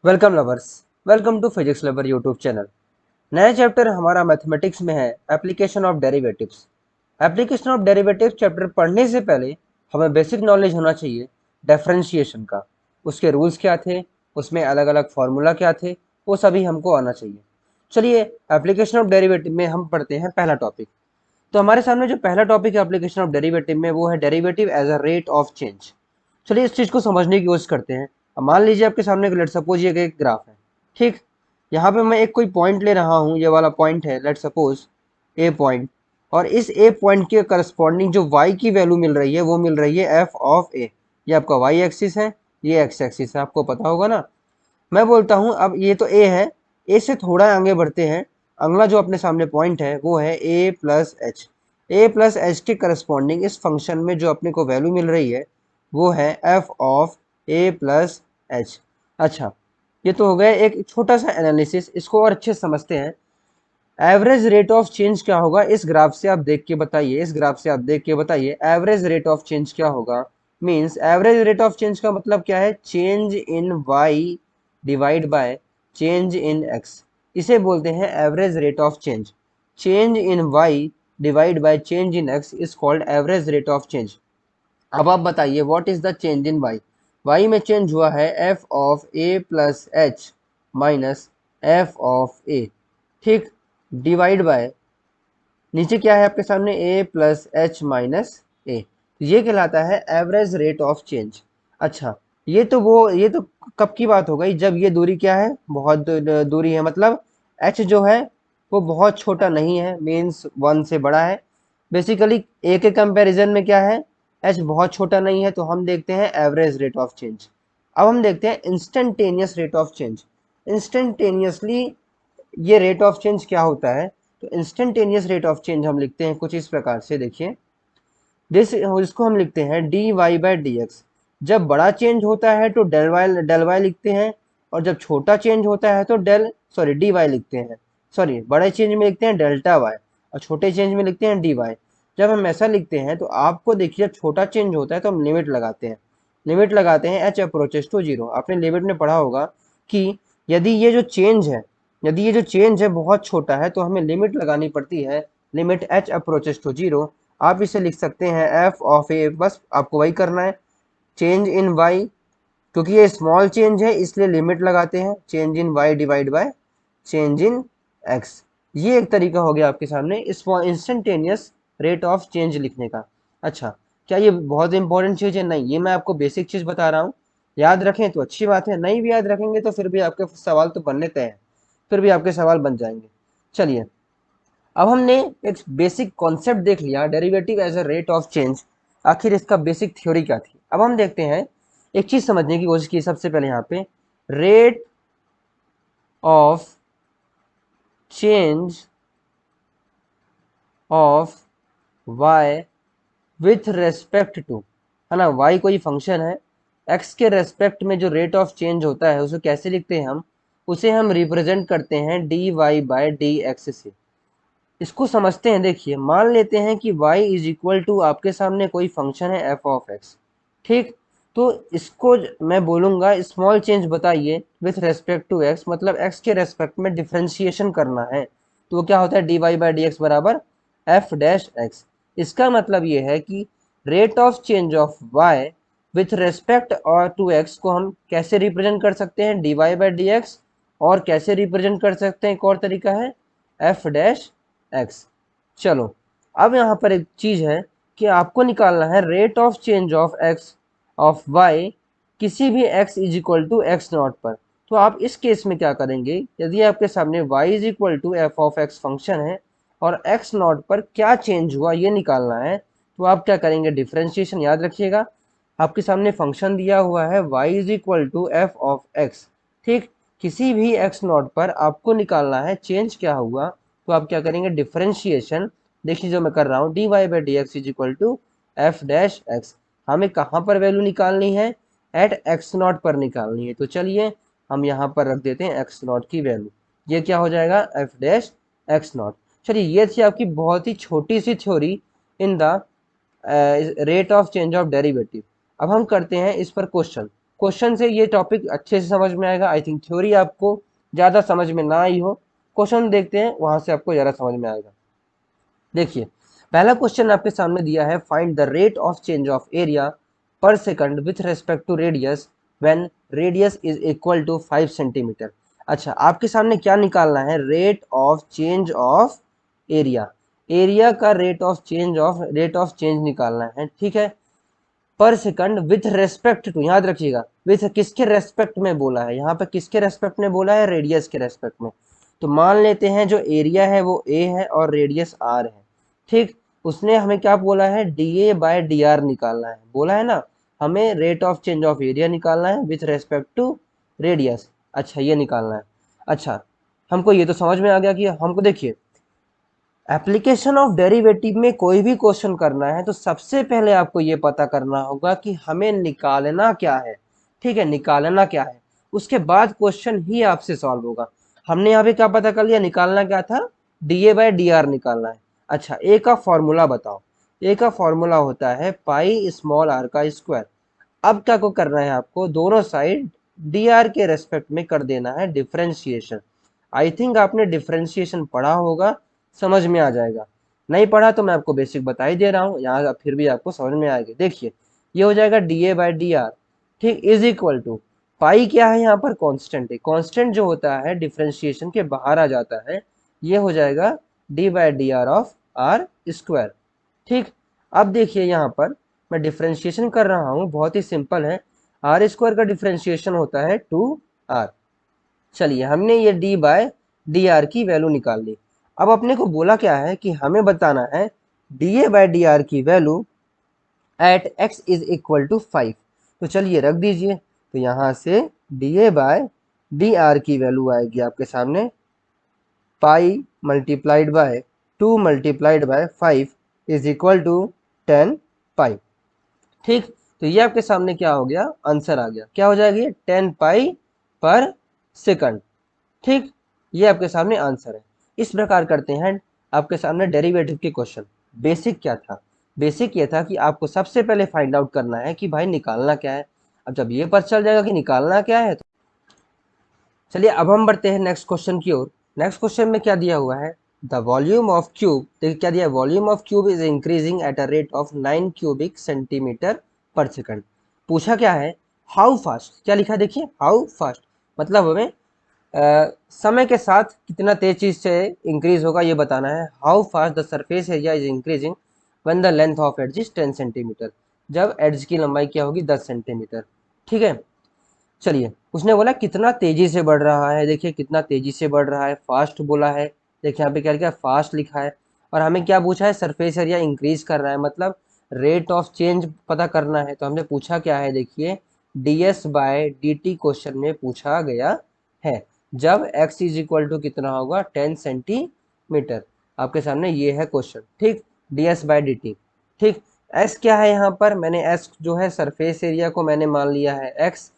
Welcome lovers, welcome to physics lover YouTube channel. नया chapter हमारा mathematics में है application of derivatives. Application of derivatives chapter पढ़ने से पहले हमें बेसिक नॉलेज होना चाहिए डिफरेंशिएशन का। उसके रूल्स क्या थे, उसमें अलग अलग फार्मूला क्या थे, वो सभी हमको आना चाहिए। चलिए एप्लीकेशन ऑफ डेरिवेटिव में हम पढ़ते हैं पहला टॉपिक। तो हमारे सामने जो पहला टॉपिक है एप्लीकेशन ऑफ डेरिवेटिव में वो है derivative as a rate of change. चलिए इस चीज को समझने की कोशिश करते हैं। अब मान लीजिए आपके सामने लेट सपोज ये एक ग्राफ है, ठीक। यहाँ पे मैं एक कोई पॉइंट ले रहा हूँ, ये वाला पॉइंट है लेट सपोज ए पॉइंट, और इस ए पॉइंट के करस्पॉन्डिंग जो वाई की वैल्यू मिल रही है वो मिल रही है एफ ऑफ ए। ये आपका वाई एक्सिस है, ये एक्स एक्सिस है, आपको पता होगा ना। मैं बोलता हूँ अब ये तो ए है, ए से थोड़ा आगे बढ़ते हैं। अगला जो अपने सामने पॉइंट है वो है ए प्लस एच। ए प्लस एच के करस्पॉन्डिंग इस फंक्शन में जो अपने को वैल्यू मिल रही है वो है F of A plus H. अच्छा, ये तो हो गया एक छोटा सा एनालिसिस, इसको और अच्छे से समझते हैं। एवरेज रेट ऑफ चेंज क्या होगा इस ग्राफ से आप देख के बताइए, इस ग्राफ से आप देख के बताइए एवरेज रेट ऑफ चेंज क्या होगा। Means average rate of change का मतलब क्या है, change in Y divide by change in X. इसे बोलते हैं average rate of change. Change in Y divide by change in X is called average rate of change. अब आप बताइए what is the change in Y. Y में change हुआ है F of A plus H minus F of A, ठीक, divide by नीचे क्या है आपके सामने ए प्लस एच माइनस ए। ये कहलाता है एवरेज रेट ऑफ चेंज। अच्छा, ये तो कब की बात हो गई, जब ये दूरी क्या है, बहुत दूरी है, मतलब एच जो है वो बहुत छोटा नहीं है, मीन्स 1 से बड़ा है। बेसिकली ए के कंपैरिजन में क्या है, एच बहुत छोटा नहीं है, तो हम देखते हैं एवरेज रेट ऑफ चेंज। अब हम देखते हैं instantaneous rate of change. Instantaneously ये रेट ऑफ चेंज क्या होता है। तो इंस्टेंटेनियस रेट ऑफ चेंज हम लिखते हैं कुछ इस प्रकार से, देखिए दिस, इसको हम लिखते हैं D Y by D X. जब बड़ा चेंज होता है तो डेल वाई लिखते हैं, और जब छोटा चेंज होता है तो डी वाई लिखते हैं। सॉरी, बड़े चेंज में लिखते हैं डेल्टा वाई, और छोटे चेंज में लिखते हैं डी वाई। जब हम ऐसा लिखते हैं तो आपको देखिए जब छोटा चेंज होता है तो हम लिमिट लगाते हैं, लिमिट लगाते हैं एच अप्रोचेस टू जीरो। आपने लिमिट में पढ़ा होगा कि यदि ये जो चेंज है, यदि ये जो चेंज है बहुत छोटा है तो हमें लिमिट लगानी पड़ती है, limit H approaches to zero. आप इसे लिख सकते हैं एफ ऑफ ए, बस आपको वही करना है। चेंज इन वाई, क्योंकि ये स्मॉल चेंज है इसलिए लिमिट लगाते हैं change in Y divide by change in x. ये एक तरीका हो गया आपके सामने इंस्टेंटेनियस रेट ऑफ चेंज लिखने का। अच्छा, क्या ये बहुत इंपॉर्टेंट चीज़ है? नहीं, ये मैं आपको बेसिक चीज़ बता रहा हूँ। याद रखें तो अच्छी बात है, नहीं भी याद रखेंगे तो फिर भी आपके सवाल तो बनने तय हैं, फिर भी आपके सवाल बन जाएंगे। चलिए, अब हमने एक बेसिक कॉन्सेप्ट देख लिया derivative as a rate of change. आखिर इसका बेसिक थ्योरी क्या थी, अब हम देखते हैं। एक चीज समझने की कोशिश की सबसे पहले यहाँ पे, rate of change of y with respect to, है ना, वाई कोई फंक्शन है, एक्स के रेस्पेक्ट में जो रेट ऑफ चेंज होता है उसे कैसे लिखते हैं हम, उसे हम रिप्रेजेंट करते हैं D y by d x से। इसको समझते हैं। देखिए मान लेते हैं कि y इज इक्वल टू आपके सामने कोई फंक्शन है एफ ऑफ एक्स, ठीक। तो इसको मैं बोलूंगा स्मॉल चेंज बताइए विथ रेस्पेक्ट टू x, मतलब x के रेस्पेक्ट में डिफ्रेंशिएशन करना है, तो वो क्या होता है d Y by D x बराबर एफ डैश एक्स। इसका मतलब ये है कि rate of change of y with respect और टू x को हम कैसे रिप्रेजेंट कर सकते हैं, D Y by D x, और कैसे रिप्रेजेंट कर सकते हैं, एक और तरीका है एफ डैश एक्स। चलो, अब यहाँ पर एक चीज है कि आपको निकालना है rate of change of x of y किसी भी x is equal to x naught पर। तो आप इस केस में क्या करेंगे, यदि आपके सामने y is equal to f of x function है और x नॉट पर क्या चेंज हुआ ये निकालना है, तो आप क्या करेंगे, डिफ्रेंशिएशन। याद रखिएगा आपके सामने फंक्शन दिया हुआ है y is equal to f of x, ठीक। किसी भी x नॉट पर आपको निकालना है चेंज क्या हुआ, तो आप क्या करेंगे, डिफरेंशिएशन। देखिए जो मैं कर रहा हूँ d Y by D x is equal to f dash x. हमें कहाँ पर वैल्यू निकालनी है, एट एक्स नॉट पर निकालनी है। तो चलिए हम यहाँ पर रख देते हैं एक्स नॉट की वैल्यू, ये क्या हो जाएगा एफ डैश एक्स नॉट। चलिए ये थी आपकी बहुत ही छोटी सी theory in the rate of change of derivative. अब हम करते हैं इस पर क्वेश्चन। क्वेश्चन से ये टॉपिक अच्छे से समझ में आएगा। आई थिंक थ्योरी आपको ज़्यादा समझ में ना आई हो, क्वेश्चन देखते हैं वहां से आपको ज़्यादा समझ में आएगा। देखिए पहला क्वेश्चन आपके सामने दिया है, find the rate of change of area per second with respect to radius when radius is equal to 5 centimetre. अच्छा, आपके सामने क्या निकालना है, rate of change of area, area का रेट ऑफ चेंज निकालना है, ठीक है, पर सेकंड विथ रेस्पेक्ट टू, याद रखिएगा विथ किसके रेस्पेक्ट में बोला है, यहाँ पे किसके रेस्पेक्ट में बोला है, रेडियस के रेस्पेक्ट में। तो मान लेते हैं जो एरिया है वो ए है और रेडियस आर है, ठीक। उसने हमें क्या बोला है, D A by D r निकालना है, बोला है ना, हमें rate of change of area निकालना है विथ रेस्पेक्ट टू रेडियस। अच्छा, ये निकालना है। अच्छा, हमको ये तो समझ में आ गया कि हमको देखिए एप्लीकेशन ऑफ डेरिवेटिव में कोई भी क्वेश्चन करना है तो सबसे पहले आपको ये पता करना होगा कि हमें निकालना क्या है, ठीक है, निकालना क्या है, उसके बाद क्वेश्चन ही आपसे सॉल्व होगा। हमने यहाँ पे क्या पता कर लिया, निकालना क्या था, d A by D r निकालना है। अच्छा, ए का फॉर्मूला बताओ, ए का फॉर्मूला होता है पाई स्मॉल आर का स्क्वायर। अब क्या को करना है, आपको दोनों साइड डी आर के रेस्पेक्ट में कर देना है डिफ्रेंशिएशन। आई थिंक आपने डिफ्रेंशिएशन पढ़ा होगा, समझ में आ जाएगा। नहीं पढ़ा तो मैं आपको बेसिक बता ही दे रहा हूँ, यहाँ फिर भी आपको समझ में आएगी। देखिए ये हो जाएगा D A by d are, ठीक, इज इक्वल टू पाई क्या है, यहाँ पर कांस्टेंट है, कांस्टेंट जो होता है डिफ्रेंशिएशन के बाहर आ जाता है, ये हो जाएगा d by d r of r square, ठीक। अब देखिए यहाँ पर मैं डिफ्रेंशिएशन कर रहा हूँ, बहुत ही सिंपल है, आर स्क्वायर का डिफ्रेंशिएशन होता है 2r। चलिए हमने ये d बाय डी आर की वैल्यू निकाल ली। अब अपने को बोला क्या है कि हमें बताना है D A by D R की value at x is equal to 5। तो चलिए रख दीजिए, तो यहाँ से D A by D R की वैल्यू आएगी आपके सामने pi multiplied by 2 multiplied by 5 is equal to 10 pi, ठीक। तो ये आपके सामने क्या हो गया, आंसर आ गया, क्या हो जाएगी 10 पाई पर सेकंड, ठीक। ये आपके सामने आंसर है। इस प्रकार करते हैं आपके सामने डेरिवेटिव के क्वेश्चन। बेसिक क्या था, बेसिक ये था कि आपको सबसे पहले फाइंड आउट करना है कि भाई निकालना क्या है। अब जब ये पता चल जाएगा कि निकालना क्या है तो चलिए अब हम बढ़ते हैं नेक्स्ट क्वेश्चन की ओर। नेक्स्ट क्वेश्चन में क्या दिया हुआ है, द वॉल्यूम ऑफ क्यूब, देखिए क्या दिया है, volume of cube is increasing at a rate of 9 cubic centimetre पर सेकंड। पूछा क्या है, हाउ फास्ट, क्या लिखा है देखिए, हाउ फास्ट, मतलब हमें समय के साथ कितना तेजी से इंक्रीज होगा ये बताना है। How fast the surface area is increasing when the length of edge is 10 centimetre, जब एड्ज की लंबाई क्या होगी 10 सेंटीमीटर, ठीक है। चलिए उसने बोला कितना तेजी से बढ़ रहा है, देखिए कितना तेजी से बढ़ रहा है, फास्ट बोला है, देखिए यहाँ पे क्या लिखा है, फास्ट लिखा है। और हमें क्या पूछा है, सरफेस एरिया इंक्रीज कर रहा है, मतलब रेट ऑफ चेंज पता करना है। तो हमने पूछा क्या है, देखिए d s by D t question में पूछा गया है जब x इज इक्वल टू कितना होगा 10 सेंटीमीटर। आपके सामने ये है क्वेश्चन, ठीक, d s by D t, ठीक। s क्या है, यहाँ पर मैंने s जो है सरफेस एरिया को मैंने मान लिया है x,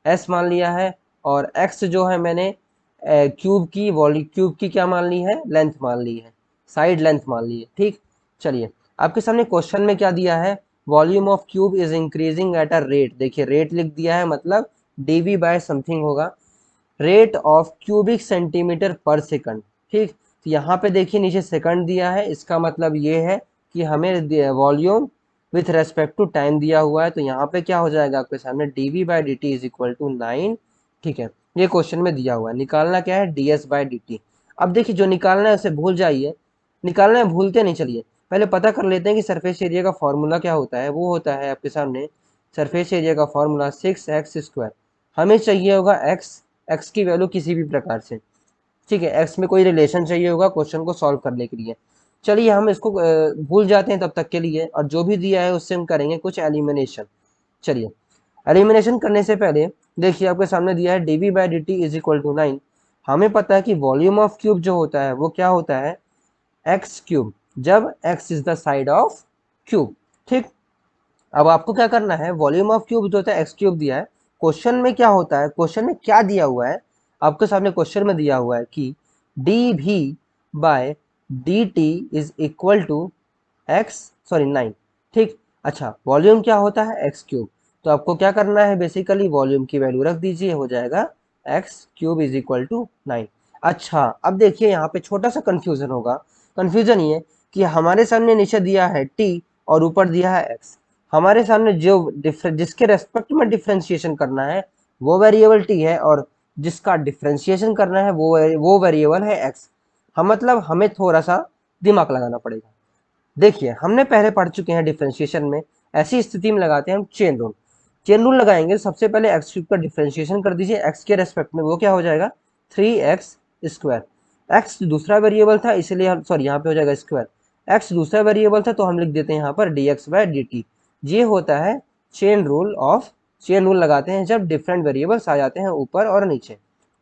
s मान लिया है, और x जो है मैंने क्यूब की क्या मान ली है, लेंथ मान ली है, साइड लेंथ मान ली है, ठीक। चलिए आपके सामने क्वेश्चन में क्या दिया है, volume of cube is increasing at a rate, देखिए रेट लिख दिया है, मतलब dv बाय समथिंग होगा, रेट ऑफ क्यूबिक सेंटीमीटर पर सेकंड, ठीक। तो यहाँ पे देखिए नीचे सेकंड दिया है, इसका मतलब ये है कि हमें volume with respect to time दिया हुआ है। तो यहाँ पे क्या हो जाएगा आपके सामने dv by d t is equal to 9, ठीक है, ये क्वेश्चन में दिया हुआ है। निकालना क्या है, ds बाई डी टी। अब देखिए जो निकालना है उसे भूल जाइए, निकालना है भूलते नहीं, चलिए पहले पता कर लेते हैं कि सरफेस एरिया का फॉर्मूला क्या होता है। वो होता है आपके सामने सरफेस एरिया का फॉर्मूला 6x स्क्वायर। हमें चाहिए होगा x की वैल्यू किसी भी प्रकार से, ठीक है, x में कोई रिलेशन चाहिए होगा क्वेश्चन को सॉल्व करने के लिए। चलिए हम इसको भूल जाते हैं तब तक के लिए, और जो भी दिया है उससे हम करेंगे कुछ एलिमिनेशन। चलिए एलिमिनेशन करने से पहले देखिए आपके सामने दिया है d v by d t is equal to 9। हमें पता है कि वॉल्यूम ऑफ क्यूब जो होता है वो क्या होता है, एक्स क्यूब, जब x is the side of cube, ठीक। अब आपको क्या करना है, वॉल्यूम ऑफ क्यूब जो होता है एक्स क्यूब दिया है, क्वेश्चन में क्या होता है, क्वेश्चन में क्या दिया हुआ है, आपके सामने क्वेश्चन में दिया हुआ है कि d v by D t is equal to x, sorry 9, ठीक। अच्छा वॉल्यूम क्या होता है एक्स क्यूब, तो आपको क्या करना है, बेसिकली वॉल्यूम की वैल्यू रख दीजिए, हो जाएगा x cube is equal to 9। अच्छा, अब देखिए यहाँ पे छोटा सा कंफ्यूजन होगा। कंफ्यूजन ये कि हमारे सामने नीचे दिया है टी और ऊपर दिया है एक्स। हमारे सामने जो जिसके रेस्पेक्ट में डिफ्रेंशिएशन करना है वो वेरिएबल टी है, और जिसका डिफ्रेंशिएशन करना है वो वेरिएबल है एक्स। हम मतलब हमें थोड़ा सा दिमाग लगाना पड़ेगा। देखिए, हमने पहले पढ़ चुके हैं डिफरेंशिएशन में, ऐसी स्थिति में लगाते हैं हम चेन रूल। चेन रूल लगाएंगे, सबसे पहले एक्स क्यूब का डिफरेंशिएशन कर दीजिए एक्स के रेस्पेक्ट में, वो क्या हो जाएगा 3x स्क्वायर। एक्स दूसरा वेरिएबल था इसलिए हम, सॉरी यहाँ पे हो जाएगा स्क्वायर। एक्स दूसरा वेरिएबल था तो हम लिख देते हैं यहाँ पर dx/dt। ये होता है chain rule of, chain rule लगाते हैं जब डिफरेंट वेरिएबल्स आ जाते हैं ऊपर और नीचे।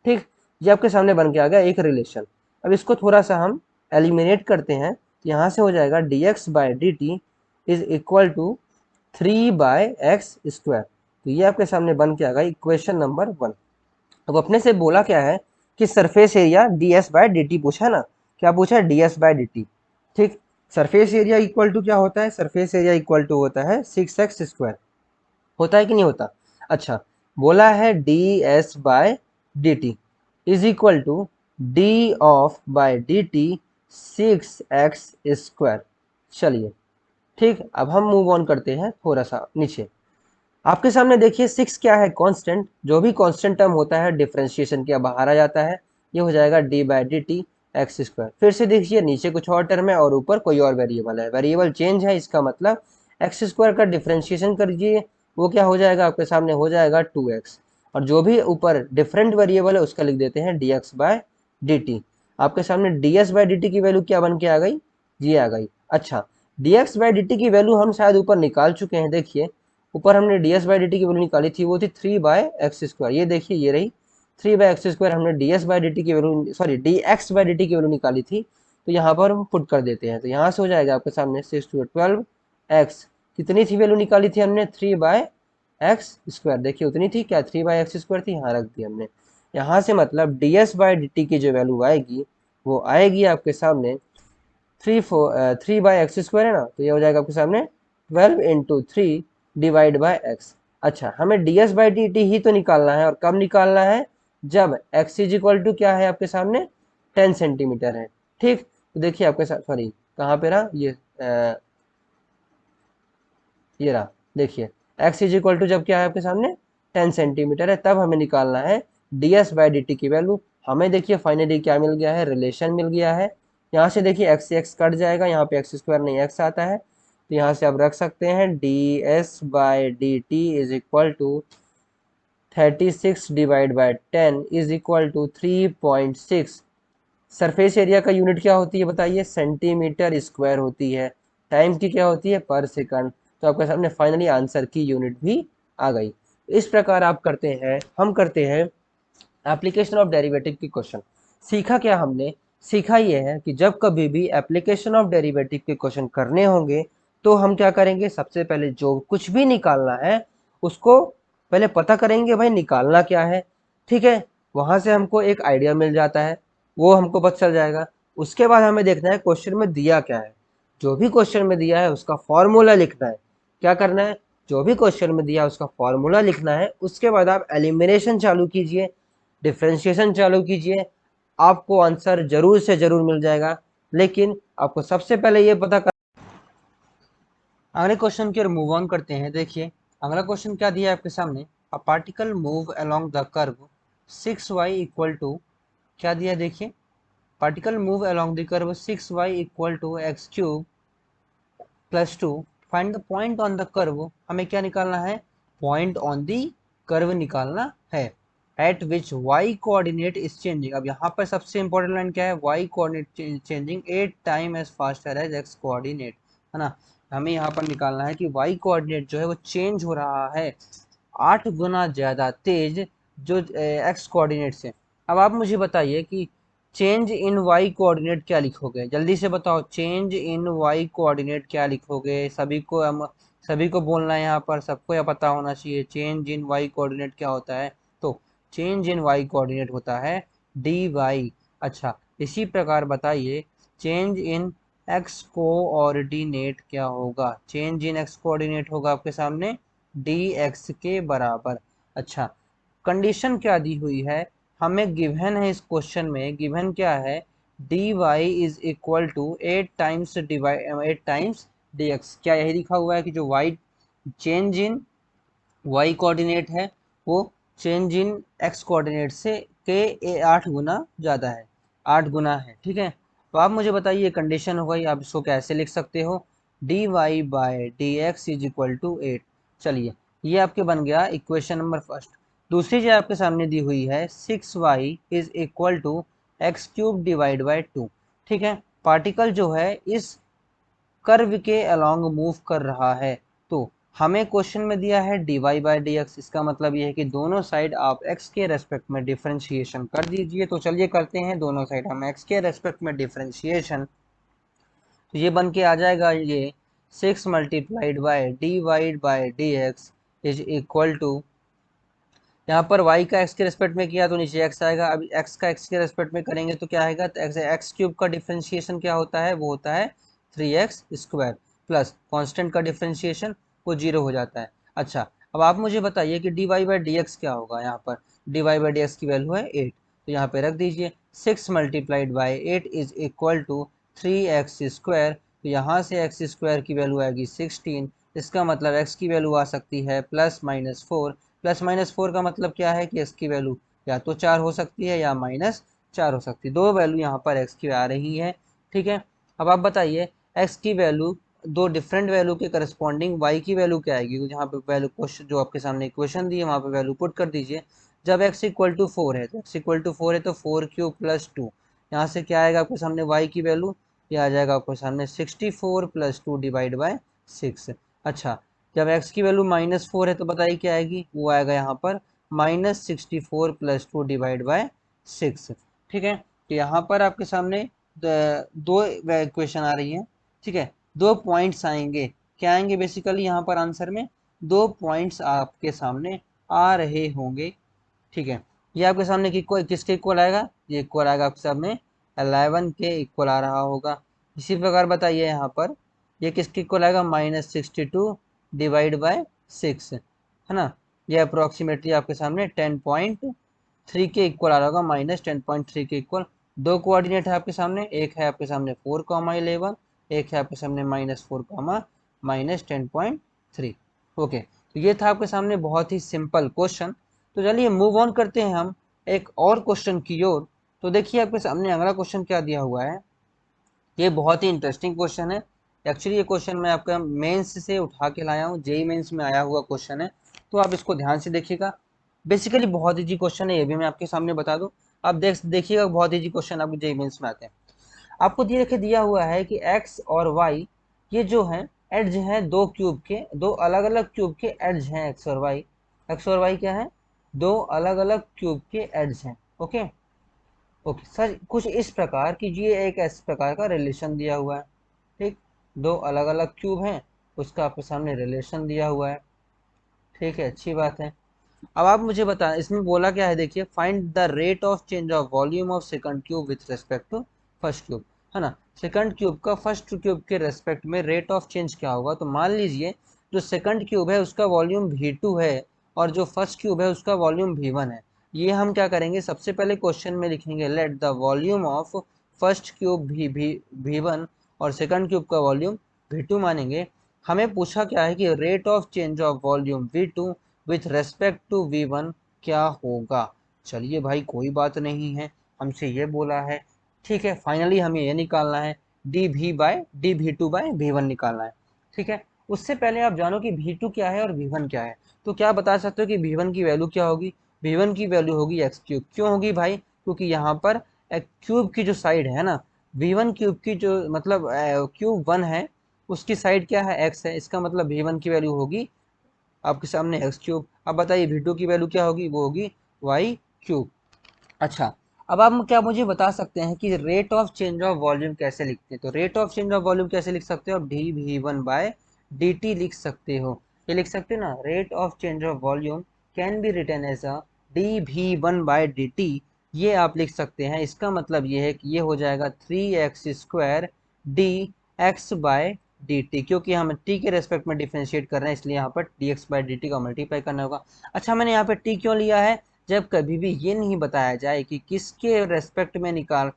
ठीक, ये आपके सामने बन के आ गया एक रिलेशन। अब इसको थोड़ा सा हम एलिमिनेट करते हैं, यहाँ से हो जाएगा dx/dt is equal to 3/x square. तो ये आपके सामने बन के आ गया इक्वेशन नंबर 1। अब अपने से बोला क्या है कि सरफेस एरिया ds/dt पूछा ना, क्या पूछा है ds/dt। ठीक, सरफेस एरिया इक्वल टू क्या होता है, सरफेस एरिया इक्वल टू होता है 6x स्क्वायर। होता है कि नहीं होता। अच्छा, बोला है ds/dt is equal to d of by dt 6x square. चलिए ठीक, अब हम मूव ऑन करते हैं थोड़ा सा नीचे। आपके सामने देखिए 6 क्या है, कांस्टेंट। जो भी कांस्टेंट टर्म होता है डिफरेंशिएशन के बाहर आ जाता है, ये हो जाएगा d/dt एक्स स्क्वायर। फिर से देखिए नीचे कुछ और टर्म है और ऊपर कोई और वेरिएबल है, वेरिएबल चेंज है, इसका मतलब एक्स स्क्वायर का डिफरेंशिएशन करिए, वो क्या हो जाएगा आपके सामने, हो जाएगा 2x। और जो भी ऊपर डिफरेंट वेरिएबल है उसका लिख देते हैं dx/dt। आपके सामने ds/dt की वैल्यू क्या बन के आ गई, ये आ गई। अच्छा, dx/dt की वैल्यू हम शायद ऊपर निकाल चुके हैं। देखिए ऊपर हमने ds/dt की वैल्यू निकाली थी, वो थी 3/x स्क्वायर। ये देखिए ये रही 3/x स्क्वायर। हमने ds/dt की वैल्यू, सॉरी dx/dt की वैल्यू निकाली थी, तो यहाँ पर हम पुट कर देते हैं। तो यहाँ से हो जाएगा आपके सामने 6 to 12x। कितनी थी वैल्यू निकाली थी हमने, 3/x स्क्वायर। देखिए उतनी थी क्या, 3/x स्क्वायर थी, यहाँ रख दी हमने। यहाँ से मतलब ds/dt की जो वैल्यू आएगी वो आएगी आपके सामने 3/x स्क्वायर है ना, तो ये हो जाएगा आपके सामने 12 इंटू 3 डिवाइड बाय एक्स। अच्छा, हमें ds/dt ही तो निकालना है, और कब निकालना है, जब x इज इक्वल टू क्या है आपके सामने 10 सेंटीमीटर है। ठीक, तो देखिए आपके साथ, सॉरी कहाँ पे रहा ये रहा। देखिए x इज इक्वल टू जब क्या है आपके सामने 10 सेंटीमीटर है, तब हमें निकालना है ds/dt की वैल्यू। हमें देखिए फाइनली क्या मिल गया है, रिलेशन मिल गया है। यहाँ से देखिए x से x कट जाएगा, यहाँ पे x स्क्वायर नहीं x आता है, तो यहाँ से आप रख सकते हैं ds/dt is equal to 36 divide by 10 is equal to 3.6। Surface area का यूनिट क्या होती है बताइए, सेंटीमीटर स्क्वायर होती है। टाइम की क्या होती है, पर सेकंड। तो आपके सामने फाइनली आंसर की यूनिट भी आ गई। इस प्रकार आप करते हैं, हम करते हैं एप्लीकेशन ऑफ डेरिवेटिव की क्वेश्चन। सीखा क्या हमने, सीखा ये है कि जब कभी भी एप्लीकेशन ऑफ डेरिवेटिव के क्वेश्चन करने होंगे तो हम क्या करेंगे, सबसे पहले जो कुछ भी निकालना है उसको पहले पता करेंगे भाई निकालना क्या है। ठीक है, वहां से हमको एक आइडिया मिल जाता है, वो हमको पता चल जाएगा। उसके बाद हमें देखना है क्वेश्चन में दिया क्या है, जो भी क्वेश्चन में दिया है उसका फॉर्मूला लिखना है। क्या करना है, जो भी क्वेश्चन में दिया है उसका फॉर्मूला लिखना है। उसके बाद आप एलिमिनेशन चालू कीजिए, डिफ्रेंशिएशन चालू कीजिए, आपको आंसर जरूर से जरूर मिल जाएगा। लेकिन आपको सबसे पहले ये पता कर, अगले क्वेश्चन की ओर मूव ऑन करते हैं। देखिए अगला क्वेश्चन क्या दिया है आपके सामने, a particle move along the curve 6y equal to, क्या दिया है देखिए, particle move along the curve 6y equal to x cube plus 2, find the point on the curve. हमें क्या निकालना है, पॉइंट ऑन द कर्व निकालना है, at which y coordinate is changing. अब यहाँ पर सबसे इंपॉर्टेंट लाइन क्या है, y coordinate changing 8 time as faster as x coordinate, है ना। हमें यहाँ पर निकालना है कि y कोऑर्डिनेट जो है वो चेंज हो रहा है 8 गुना ज्यादा तेज जो x कोऑर्डिनेट से। अब आप मुझे बताइए कि चेंज इन y कोऑर्डिनेट क्या लिखोगे, जल्दी से बताओ, चेंज इन y कोऑर्डिनेट क्या लिखोगे। सभी को बोलना है यहाँ पर, सबको यह पता होना चाहिए चेंज इन y कोऑर्डिनेट क्या होता है। तो चेंज इन y कोऑर्डिनेट होता है dy। अच्छा, इसी प्रकार बताइए चेंज इन x कोऑर्डिनेट क्या होगा, चेंज इन x कोऑर्डिनेट होगा आपके सामने डी एक्स के बराबर। अच्छा, कंडीशन क्या दी हुई है, हमें गिवन है इस क्वेश्चन में, गिवन क्या है, d y is equal to 8 times d x. क्या यही लिखा हुआ है कि जो y change in y coordinate है वो चेंज इन एक्स कोऑर्डिनेट से के 8 गुना ज़्यादा है, 8 गुना है, ठीक है। तो आप मुझे बताइए कंडीशन हो गई, आप इसको कैसे लिख सकते हो, d y by d x is equal to 8। चलिए, ये आपके बन गया इक्वेशन नंबर फर्स्ट। दूसरी जो आपके सामने दी हुई है 6y is equal to x cube divide by 2, ठीक है। पार्टिकल जो है इस कर्व के अलोंग मूव कर रहा है, तो हमें क्वेश्चन में दिया है d Y by D x, इसका मतलब ये है कि दोनों साइड आप x के रेस्पेक्ट में डिफरेंशिएशन कर दीजिए। तो चलिए करते हैं, दोनों साइड हम x के रेस्पेक्ट में डिफरेंशिएशन, तो ये बन के आ जाएगा, ये 6 multiplied by d y by d x is equal to, यहाँ पर y का x के रेस्पेक्ट में किया तो नीचे x आएगा, अब x का x के रेस्पेक्ट में करेंगे तो क्या आएगा, तो एक्स क्यूब का डिफरेंशिएशन क्या होता है, वो होता है 3x स्क्वायर, प्लस कांस्टेंट का डिफरेंशिएशन वो 0 हो जाता है। अच्छा, अब आप मुझे बताइए कि d Y by D x क्या होगा, यहाँ पर d Y by D x की वैल्यू है 8, तो यहाँ पे रख दीजिए 6 multiplied by 8 is equal to 3x square, तो यहाँ से x स्क्वायर की वैल्यू आएगी 16, इसका मतलब x की वैल्यू आ सकती है +-4। +-4 का मतलब क्या है कि x की वैल्यू या तो 4 हो सकती है या -4 हो सकती है, दो वैल्यू यहाँ पर x की आ रही है, ठीक है। अब आप बताइए x की वैल्यू दो डिफरेंट वैल्यू के करस्पॉन्डिंग y की वैल्यू क्या आएगी, जहाँ पे वैल्यू क्वेश्चन जो आपके सामने इक्वेशन दी है वहाँ पे वैल्यू पुट कर दीजिए। जब x इक्वल टू 4 है, तो x इक्वल टू 4 है तो 4 क्यूब प्लस 2, यहाँ से क्या आएगा आपके सामने y की वैल्यू, ये आ जाएगा आपके सामने 64 + 2 डिवाइड बाय 6। अच्छा, जब x की वैल्यू -4 है तो बताइए क्या आएगी, वो आएगा यहाँ पर -64 + 2 डिवाइड बाय 6, ठीक है। तो यहाँ पर आपके सामने दो इक्वेशन आ रही है, ठीक है, दो पॉइंट्स आएंगे, क्या आएंगे बेसिकली यहाँ पर आंसर में, दो पॉइंट्स आपके सामने आ रहे होंगे, ठीक है। ये आपके सामने किसके इक्वल आएगा, ये इक्वल आएगा आपके सामने 11 के इक्वल आ रहा होगा। इसी प्रकार बताइए यहाँ पर ये किसके इक्वल आएगा, -62 डिवाइड बाय 6, है ना। ये अप्रोक्सीमेटली आपके सामने 10.3 के इक्वल आ रहा होगा, -10.3 के इक्वल। दो कोऑर्डिनेट है आपके सामने, एक है आपके सामने 4, 11, एक है आपके सामने -4, -10.3। ओके, तो ये था आपके सामने बहुत ही सिंपल क्वेश्चन। तो चलिए मूव ऑन करते हैं हम एक और क्वेश्चन की ओर। तो देखिए आपके सामने अगला क्वेश्चन क्या दिया हुआ है, ये बहुत ही इंटरेस्टिंग क्वेश्चन है। एक्चुअली ये क्वेश्चन मैं आपका मेंस से उठा के लाया हूँ, जेई मेंस में आया हुआ क्वेश्चन है, तो आप इसको ध्यान से देखिएगा। बेसिकली बहुत इजी क्वेश्चन है, ये भी मैं आपके सामने बता दूं, आप देखिएगा बहुत इजी क्वेश्चन आपको जेई मेंस में आते हैं। आपको दिया हुआ है कि एक्स और वाई ये जो है एड्ज हैं दो क्यूब के, दो अलग अलग क्यूब के एड्ज हैं एक्स और वाई। एक्स और वाई क्या है, दो अलग अलग क्यूब के एड्ज हैं, ओके। ओके सर, कुछ इस प्रकार कीजिए, एक इस प्रकार का रिलेशन दिया हुआ है, ठीक, दो अलग अलग क्यूब हैं, उसका आपके सामने रिलेशन दिया हुआ है, ठीक है, अच्छी बात है। अब आप मुझे बताएं इसमें बोला क्या है, देखिए find the rate of change of volume of second cube with respect to first cube, है ना। सेकंड क्यूब का फर्स्ट क्यूब के रेस्पेक्ट में रेट ऑफ चेंज क्या होगा, तो मान लीजिए जो सेकंड क्यूब है उसका वॉल्यूम V2 है और जो फर्स्ट क्यूब है उसका वॉल्यूम V1 है। ये हम क्या करेंगे, सबसे पहले क्वेश्चन में लिखेंगे let the volume of first cube V1 और सेकंड क्यूब का वॉल्यूम V2 मानेंगे। हमें पूछा क्या है कि rate of change of volume V2 with respect to V1 क्या होगा। चलिए भाई कोई बात नहीं है, हमसे ये बोला है, ठीक है, फाइनली हमें ये निकालना है dV/dV2/V1 निकालना है, ठीक है। उससे पहले आप जानो कि V2 क्या है और V1 क्या है, तो क्या बता सकते हो कि V1 की वैल्यू क्या होगी, V1 की वैल्यू होगी एक्स क्यूब। क्यों होगी भाई, क्योंकि यहाँ पर क्यूब की जो साइड है ना, V1 क्यूब की जो मतलब क्यूब 1 है उसकी साइड क्या है, एक्स है, इसका मतलब V1 की वैल्यू होगी आपके सामने एक्स क्यूब। अब बताइए V2 की वैल्यू क्या होगी, वो होगी वाई क्यूब। अच्छा, अब आप क्या मुझे बता सकते हैं कि rate of change of volume कैसे लिखते हैं, तो rate of change of volume कैसे लिख सकते हो, dV1/dt लिख सकते हो, ये लिख सकते हो ना, rate of change of volume can be written as a dV1/dt, ये आप लिख सकते हैं। इसका मतलब ये है कि ये हो जाएगा 3x² dx डी टी, क्योंकि हम टी के रेस्पेक्ट में डिफ्रेंशिएट कर रहे हैं इसलिए यहाँ पर D x by d T का मल्टीप्लाई करना होगा। अच्छा, मैंने यहाँ पे टी क्यों लिया है? जब कभी भी ये नहीं बताया जाए कि किसके रेस्पेक्ट में निकाल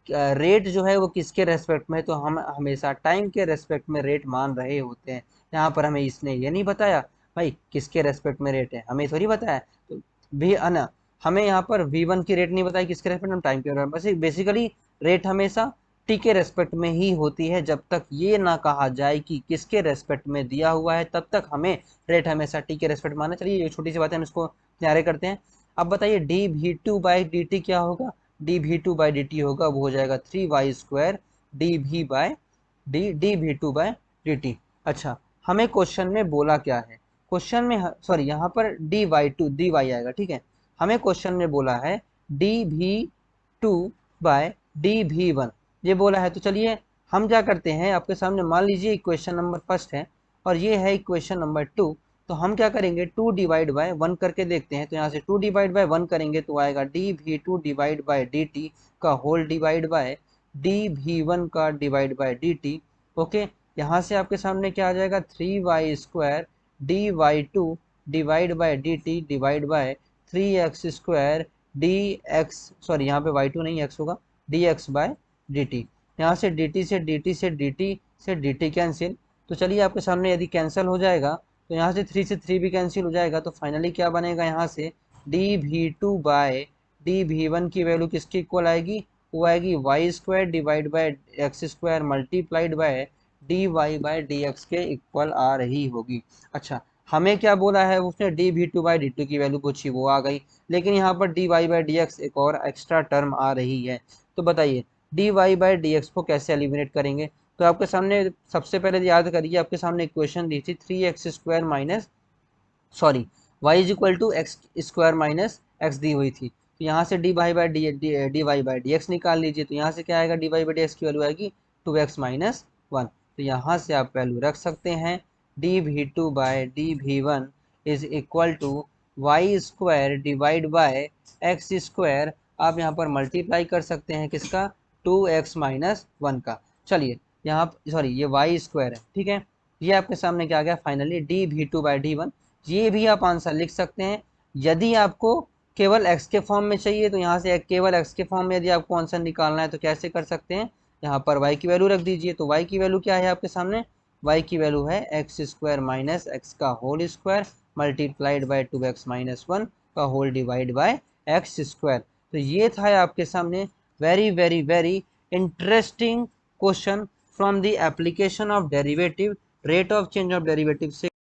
रेट जो है वो किसके रेस्पेक्ट में है, तो हम हमेशा टाइम के रेस्पेक्ट में रेट मान रहे होते हैं। यहाँ पर हमें इसने ये नहीं बताया भाई किसके रेस्पेक्ट में रेट है, हमें थोड़ी बताया। तो भी है ना, हमें यहाँ पर V1 की रेट नहीं बताई किसके रेस्पेक्ट में, टाइम के, बस बेसिकली रेट हमेशा टी के रेस्पेक्ट में ही होती है। जब तक ये ना कहा जाए कि किसके रेस्पेक्ट में दिया हुआ है तब तक हमें रेट हमेशा टी के रेस्पेक्ट मानना। चलिए ये छोटी सी बात है, हम इसको न्यारे करते हैं। अब बताइए d we two by d t क्या होगा? D we two by d t होगा, वो हो जाएगा 3y² d v by D we two by D t. अच्छा, हमें क्वेश्चन में बोला क्या है? क्वेश्चन में सॉरी यहाँ पर dy आएगा, ठीक है। हमें क्वेश्चन में बोला है d we two by D we one, ये बोला है। तो चलिए हम क्या करते हैं, आपके सामने मान लीजिए इक्वेशन नंबर फर्स्ट है और ये है इक्वेशन नंबर 2। तो हम क्या करेंगे, 2 डिवाइड बाय 1 करके देखते हैं। तो यहाँ से 2 डिवाइड बाय 1 करेंगे तो आएगा D we two divide by D T का whole divide by D we one का divide by D T. Okay, यहाँ से आपके सामने क्या आ जाएगा, 3y² D Y two divide by D T divide by 3x² D X, sorry यहाँ पे y2 नहीं x होगा, D X by D T. यहाँ से dt से dt से dt से dt कैंसिल। तो चलिए आपके सामने यदि कैंसिल हो जाएगा तो यहाँ से 3 से 3 भी कैंसिल हो जाएगा। तो फाइनली क्या बनेगा, यहाँ से d we two by D we one की वैल्यू किसकी इक्वल आएगी, वो आएगी y² divide by x² multiplied by d y by d x के इक्वल आ रही होगी। अच्छा, हमें क्या बोला है, उसने d we two by d two की वैल्यू पूछी, वो आ गई। लेकिन यहाँ पर d Y by D x एक और एक्स्ट्रा टर्म आ रही है। तो बताइए D Y by D x को कैसे एलिमिनेट करेंगे? तो आपके सामने सबसे पहले याद करिए, आपके सामने इक्वेशन दी थी 3x² minus, sorry y is equal to x² minus X दी हुई थी। तो यहाँ से D Y by D Y by D X निकाल लीजिए। तो यहाँ से क्या आएगा, D Y by D x की वैल्यू आएगी 2x माइनस 1। तो यहाँ से आप वैल्यू रख सकते हैं d we two by D we one is equal to y² divide by x²। आप यहाँ पर मल्टीप्लाई कर सकते हैं किसका, 2x माइनस 1 का। चलिए यहाँ सॉरी ये y² है, ठीक है। ये आपके सामने क्या आ गया finally d we two by d one. ये भी आप आंसर लिख सकते हैं। यदि आपको केवल x के फॉर्म में चाहिए तो यहाँ से केवल x के फॉर्म में यदि आपको आंसर निकालना है तो कैसे कर सकते हैं, यहाँ पर y की वैल्यू रख दीजिए। तो y की वैल्यू क्या है आपके सामने, y की वैल्यू है x² माइनस एक्स का whole square multiplied by 2x minus 1 का होल डिवाइड बाय x²। तो ये था आपके सामने very very very interesting question from the application of derivative, rate of change of derivative से